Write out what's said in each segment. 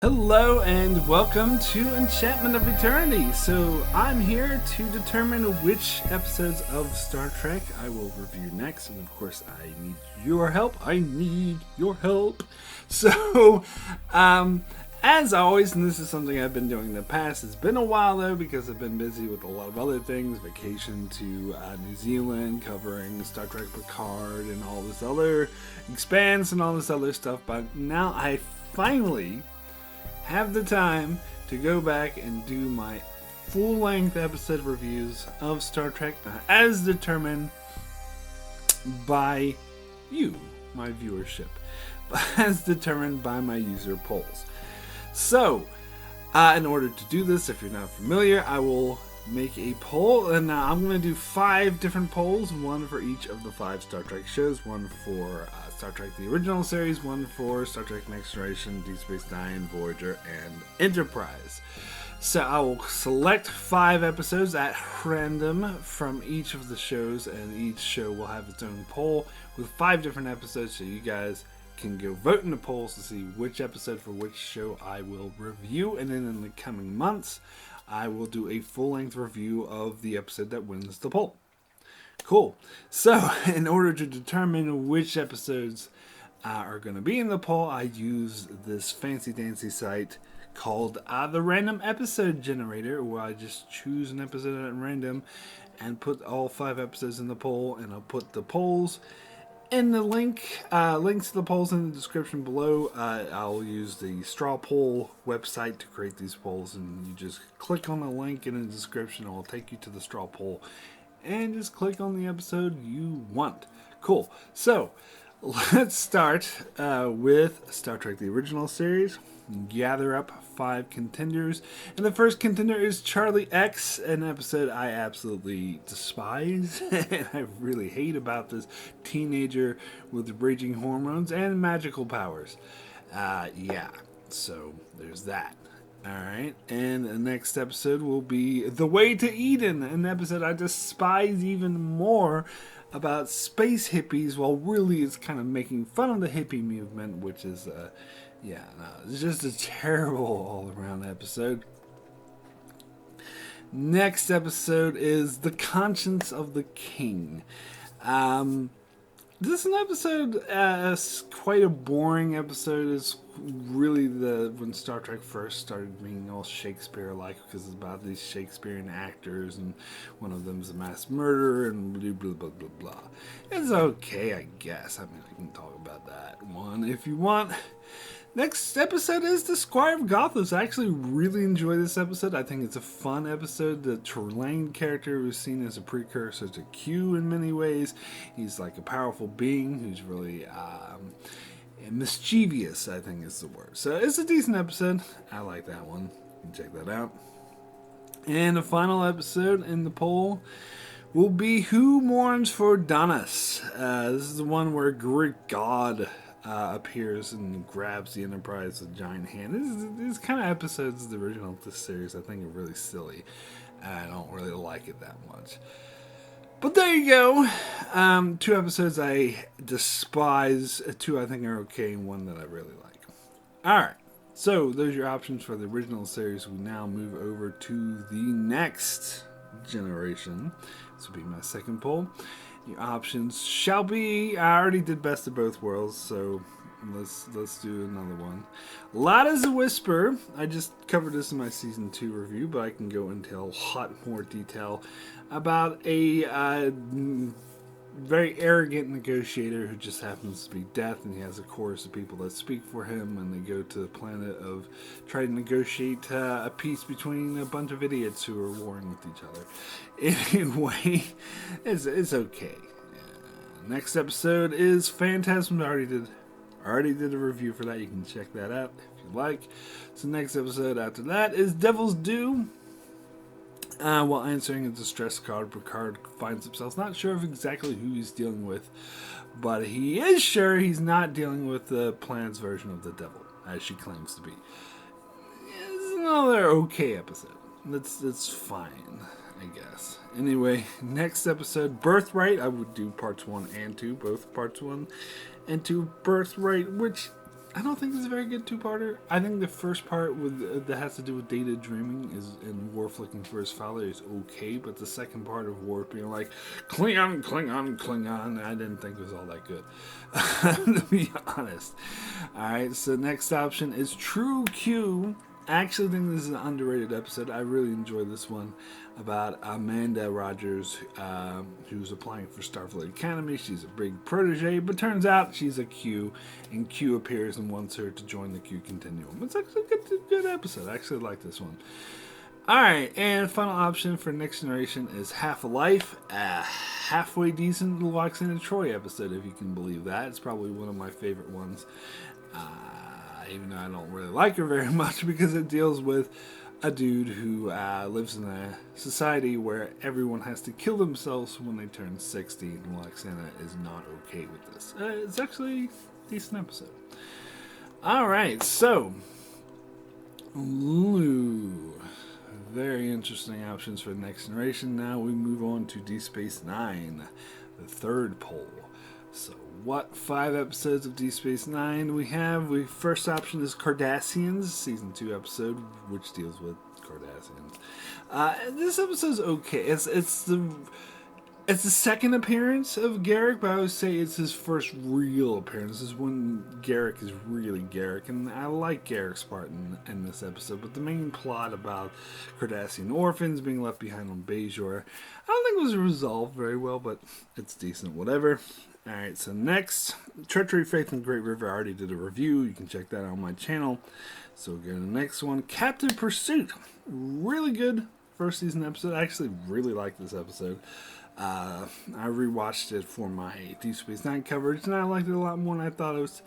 Hello and welcome to Enchantment of Eternity. So I'm here to determine which episodes of Star Trek I will review next, and of course I need your help. So, as always, and this is something I've been doing in the past. It's been a while though because I've been busy with a lot of other things, vacation to New Zealand, covering Star Trek Picard and all this other Expanse and all this other stuff. But now I finally have the time to go back and do my full-length episode reviews of Star Trek as determined by you, my viewership, as determined by my user polls. So, in order to do this, if you're not familiar, I will make a poll, and I'm going to do 5 different polls, one for each of the 5 Star Trek shows, one for Star Trek the original series, one for Star Trek Next Generation, Deep Space Nine, Voyager, and Enterprise. So I will select 5 episodes at random from each of the shows, and each show will have its own poll with 5 different episodes, so you guys can go vote in the polls to see which episode for which show I will review, and then in the coming months I will do a full-length review of the episode that wins the poll. Cool. So, in order to determine which episodes are going to be in the poll, I use this fancy-dancy site called the Random Episode Generator, where I just choose an episode at random and put all 5 episodes in the poll, and I'll put the polls in the links to the polls in the description below. I'll use the straw poll website to create these polls, and you just click on the link in the description. It will take you to the straw poll, and just click on the episode you want. Cool. So, let's start with Star Trek the Original Series. Gather up 5 contenders. And the first contender is Charlie X, an episode I absolutely despise and I really hate about this teenager with raging hormones and magical powers. So there's that. Alright, and the next episode will be The Way to Eden, an episode I despise even more, about space hippies, while really it's kind of making fun of the hippie movement, which is, it's just a terrible all-around episode. Next episode is The Conscience of the King. This is an episode, quite a boring episode. It's really when Star Trek first started being all Shakespeare-like, because it's about these Shakespearean actors, and one of them is a mass murderer, and blah, blah, blah, blah, blah. It's okay, I guess. I mean, I can talk about that one if you want. Next episode is the Scribe Gobblers. I actually really enjoy this episode. I think it's a fun episode. The Trelane character was seen as a precursor to Q in many ways. He's like a powerful being who's really mischievous, I think is the word. So it's a decent episode. I like that one. You can check that out. And the final episode in the poll will be Who Mourns for Donis. This is the one where Greek God appears and grabs the Enterprise with a giant hand. These kind of episodes of the original of this series I think are really silly. I don't really like it that much. But there you go. 2 episodes I despise, 2 I think are okay, and 1 that I really like. Alright, so those are your options for the original series. We now move over to the next generation. This will be my second poll. Your options shall be, I already did Best of Both Worlds, so let's do another one. Loud as a Whisper. I just covered this in my Season 2 review, but I can go into a lot more detail about a very arrogant negotiator who just happens to be Death, and he has a chorus of people that speak for him, and they go to the planet of trying to negotiate a peace between a bunch of idiots who are warring with each other. Anyway, it's okay. Next episode is Phantasm. I already did a review for that. You can check that out if you like. So next episode after that is Devil's Due. While answering a distress card, Picard finds himself not sure of exactly who he's dealing with, but he is sure he's not dealing with the planet's version of the devil, as she claims to be. It's another okay episode. That's fine, I guess. Anyway, next episode, Birthright. I would do parts 1 and 2, both parts 1 and 2 Birthright, which I don't think it's a very good two-parter. I think the first part that has to do with Data dreaming and Worf looking for his father is okay, but the second part of Worf being like Klingon, Klingon, Klingon, I didn't think was all that good, to be honest. All right, so next option is True Q. I actually think this is an underrated episode. I really enjoy this one about Amanda Rogers, who's applying for Starfleet Academy. She's a big protege, but turns out she's a Q, and Q appears and wants her to join the Q Continuum. It's actually a good episode. I actually like this one. Alright, and final option for Next Generation is Half a Life, a halfway decent Loxana Troy episode, if you can believe that. It's probably one of my favorite ones. Even though I don't really like her very much, because it deals with a dude who lives in a society where everyone has to kill themselves when they turn 60, and Loxana is not okay with this. It's actually a decent episode. Alright, so very interesting options for the Next Generation. Now we move on to Deep Space Nine, the third pole. So what 5 episodes of Deep Space Nine we have? First option is Cardassians, season 2 episode, which deals with Cardassians. This episode's okay. It's the second appearance of Garrick, but I would say it's his first real appearance. This is when Garrick is really Garrick, and I like Garrick's part in this episode. But the main plot about Cardassian orphans being left behind on Bajor, I don't think it was resolved very well, but it's decent, whatever. Alright, so next, Treachery, Faith, and Great River. I already did a review. You can check that out on my channel. So we'll go to the next one. Captive Pursuit. Really good first season episode. I actually really like this episode. I rewatched it for my Deep Space Nine coverage, and I liked it a lot more, and I thought it was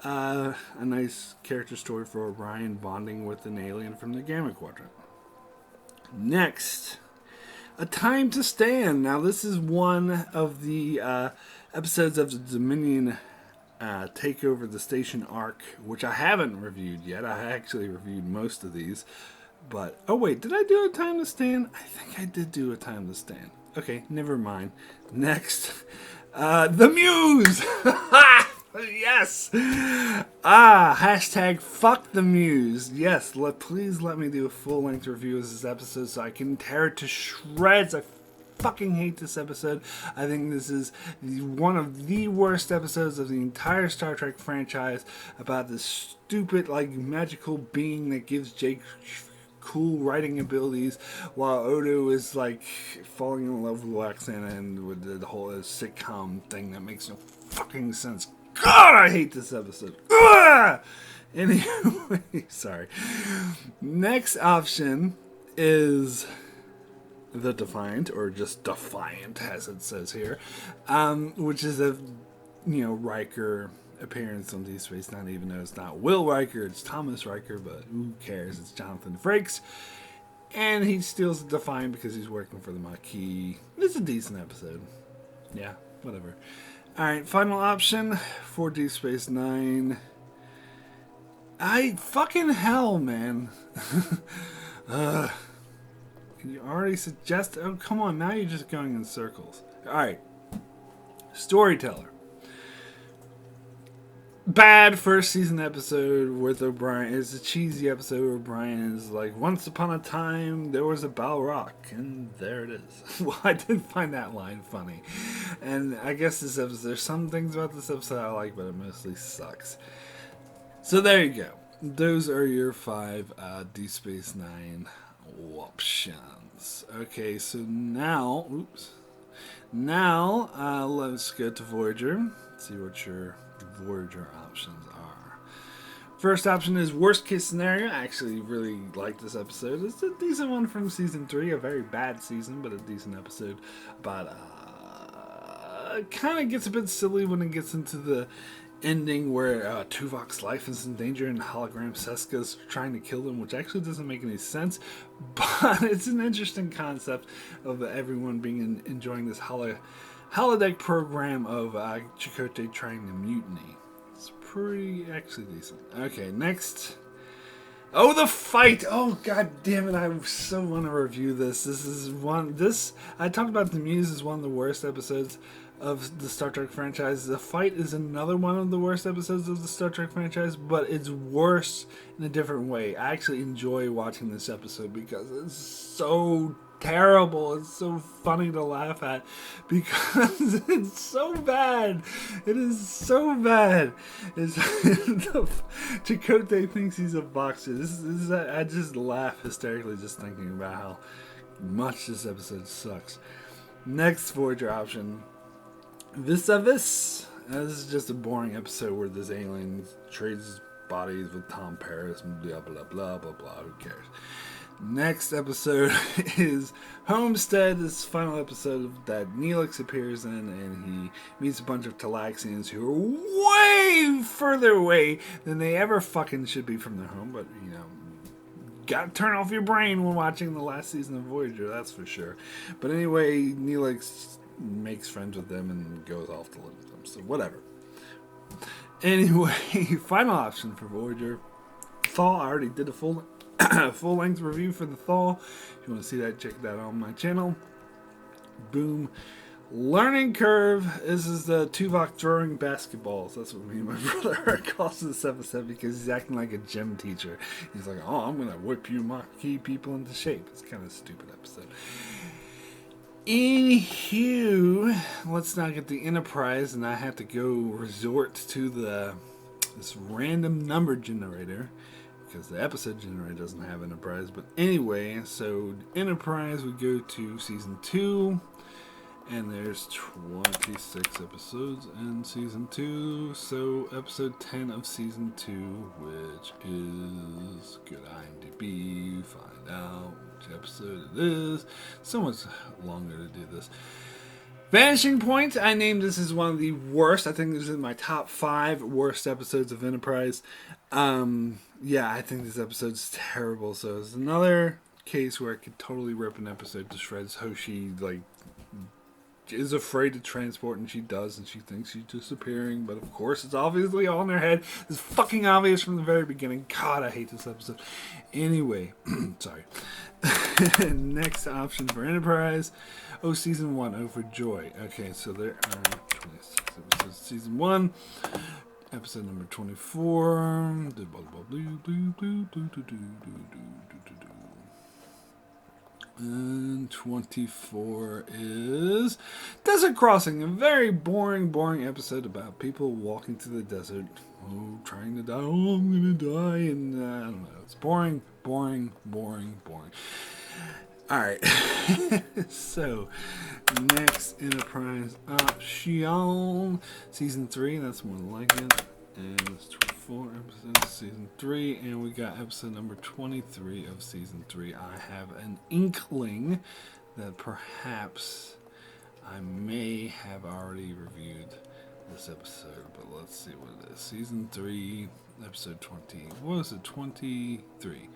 a nice character story for Orion bonding with an alien from the Gamma Quadrant. Next, A Time to Stand. Now, this is one of the episodes of the Dominion take over the station arc, which I haven't reviewed yet. I actually reviewed most of these. But, oh wait, did I do A Time to Stand? I think I did do A Time to Stand. Okay, never mind. Next, The Muse! Yes! Hashtag fuck the Muse. Yes, please let me do a full-length review of this episode so I can tear it to shreds. I fucking hate this episode. I think this is one of the worst episodes of the entire Star Trek franchise about this stupid, magical being that gives Jake cool writing abilities while Odo is falling in love with Loxana and with the whole sitcom thing that makes no fucking sense. God, I hate this episode. Ugh! Anyway, sorry. Next option is The Defiant, or just Defiant as it says here, which is a Riker appearance on Deep Space Nine, even though it's not Will Riker, it's Thomas Riker, but who cares? It's Jonathan Frakes, and he steals the Defiant because he's working for the Maquis. It's a decent episode. Yeah, whatever. Alright, final option for Deep Space Nine. Fucking hell, man. You already suggest. Oh, come on, now you're just going in circles. Alright. Storyteller. Bad first season episode with O'Brien. It's a cheesy episode where O'Brien is like, once upon a time there was a Balrock, and there it is. Well, I did find that line funny. And I guess this episode, there's some things about this episode I like, but it mostly sucks. So there you go. Those are your 5 Deep Space Nine options. Okay, so now, let's go to Voyager. See what your Voyager options are. First option is Worst Case Scenario. I actually really like this episode. It's a decent one from season 3. A very bad season, but a decent episode. But it kind of gets a bit silly when it gets into the ending where Tuvok's life is in danger and hologram Seska's trying to kill them, which actually doesn't make any sense, but it's an interesting concept of everyone being enjoying this holodeck program of Chakotay trying to mutiny. It's pretty actually decent. Okay, next. Oh, the fight! Oh, god damn it! I so want to review this. I talked about The Muse as one of the worst episodes of the Star Trek franchise. The fight is another one of the worst episodes of the Star Trek franchise, but it's worse in a different way. I actually enjoy watching this episode because it's so terrible. It's so funny to laugh at because it's so bad. It is so bad. It's Chakotay thinks he's a boxer. I just laugh hysterically just thinking about how much this episode sucks. Next Voyager option, Vis-a-Vis. This is just a boring episode where this alien trades bodies with Tom Paris and blah blah blah blah blah. Who cares? Next episode is Homestead. This final episode that Neelix appears in, and he meets a bunch of Talaxians who are way further away than they ever fucking should be from their home. But, you know, gotta turn off your brain when watching the last season of Voyager, that's for sure. But anyway, Neelix makes friends with them and goes off to live with them. So, whatever. Anyway, final option for Voyager. Thaw. I already did a full-length review for the Thaw. If you want to see that, check that out on my channel. Boom. Learning Curve. This is the Tuvok throwing basketballs. That's what me and my brother calls this episode because he's acting like a gym teacher. He's like, oh, I'm going to whip you monkey people into shape. It's kind of a stupid episode. Anywho, let's not get the Enterprise, and I have to go resort to this random number generator because the episode generator doesn't have Enterprise. But anyway, so Enterprise would go to season 2, and there's 26 episodes in season 2. So episode 10 of season 2, which is good IMDb, find out which episode it is. So much longer to do this. Vanishing Point, I named this as one of the worst. I think this is in my top 5 worst episodes of Enterprise. Yeah, I think this episode's terrible. So it's another case where I could totally rip an episode to shreds. Hoshi, is afraid to transport, and she does, and she thinks she's disappearing. But of course, it's obviously all in her head. It's fucking obvious from the very beginning. God, I hate this episode. Anyway, sorry. Next option for Enterprise. Oh, season 1. Oh, for joy. Okay, so there are 26 episodes. Season 1, episode number 24. And 24 is Desert Crossing. A very boring episode about people walking through the desert. Oh, trying to die. Oh, I'm gonna die. And I don't know. It's boring. Alright. So, next Enterprise option. Season 3. That's more like it. And it's 24 episodes, season 3, and we got episode number 23 of season 3. I have an inkling that perhaps I may have already reviewed this episode, but let's see what it is. Season 3, episode 20. What was it? 23.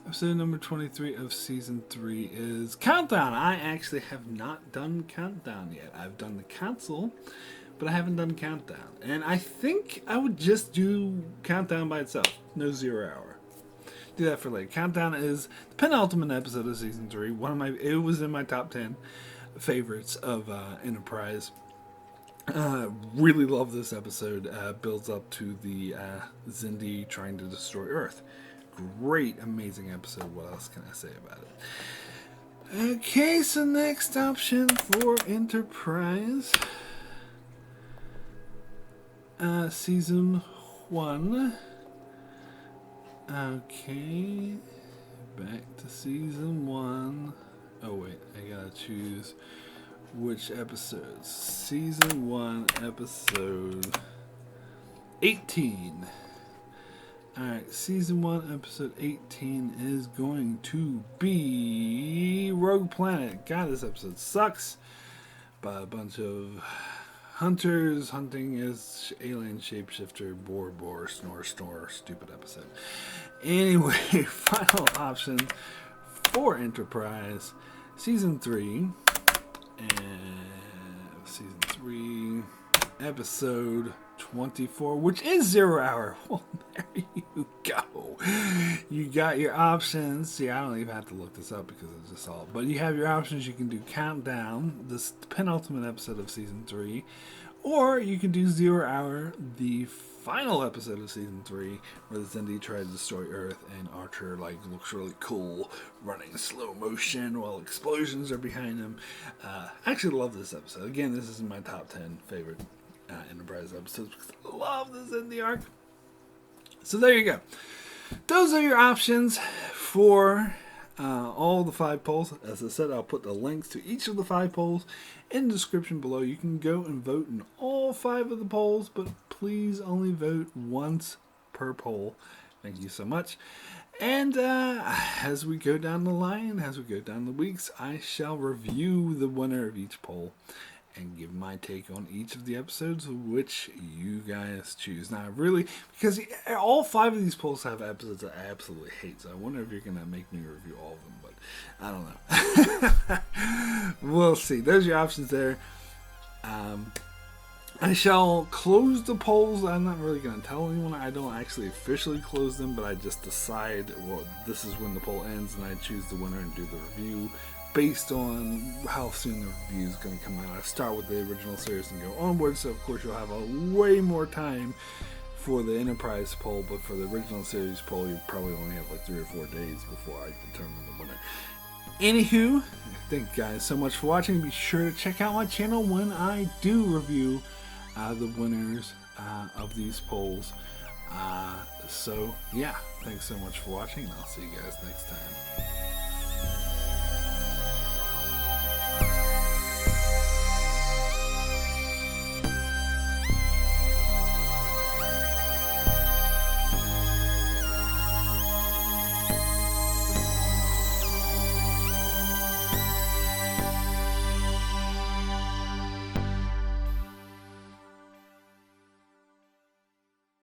Episode number 23 of season 3 is Countdown. I actually have not done Countdown yet. I've done the Council, but I haven't done Countdown. And I think I would just do Countdown by itself. No 0 hour. Do that for later. Countdown is the penultimate episode of season 3. It was in my top 10 favorites of Enterprise. Really love this episode. Builds up to the Xindi trying to destroy Earth. Great, amazing episode. What else can I say about it? Okay, so next option for Enterprise. Season 1. Okay. Back to season 1. Oh, wait. I gotta choose which episodes. Season 1, episode 18. Alright, season 1, episode 18 is going to be Rogue Planet. God, this episode sucks. By a bunch of hunters hunting as alien shapeshifter, bore, snore, stupid episode. Anyway, final option for Enterprise, season 3, and season 3, episode 24, which is 0 hour. Well, there you go. You got your options. See, I don't even have to look this up because it's just all. But you have your options. You can do Countdown, this penultimate episode of season 3, or you can do 0 hour, the final episode of season 3, where the Zindi try to destroy Earth and Archer looks really cool, running in slow motion while explosions are behind him. I actually love this episode. Again, this is my top 10 favorite Enterprise episodes because I love this Zindi arc. So there you go. Those are your options for all the 5 polls. As I said, I'll put the links to each of the 5 polls in the description below. You can go and vote in all 5 of the polls, but please only vote once per poll. Thank you so much. And as we go down the line, as we go down the weeks, I shall review the winner of each poll and give my take on each of the episodes, which you guys choose. Now, really, because all 5 of these polls have episodes I absolutely hate, so I wonder if you're going to make me review all of them, but I don't know. We'll see. There's your options there. I shall close the polls. I'm not really going to tell anyone. I don't actually officially close them, but I just decide, well, this is when the poll ends, and I choose the winner and do the review based on how soon the review is going to come out. I start with the original series and go onward, so of course you'll have a way more time for the Enterprise poll, but for the original series poll, you probably only have 3 or 4 days before I determine the winner. Anywho, thank you guys so much for watching. Be sure to check out my channel when I do review the winners of these polls. So yeah, thanks so much for watching, and I'll see you guys next time.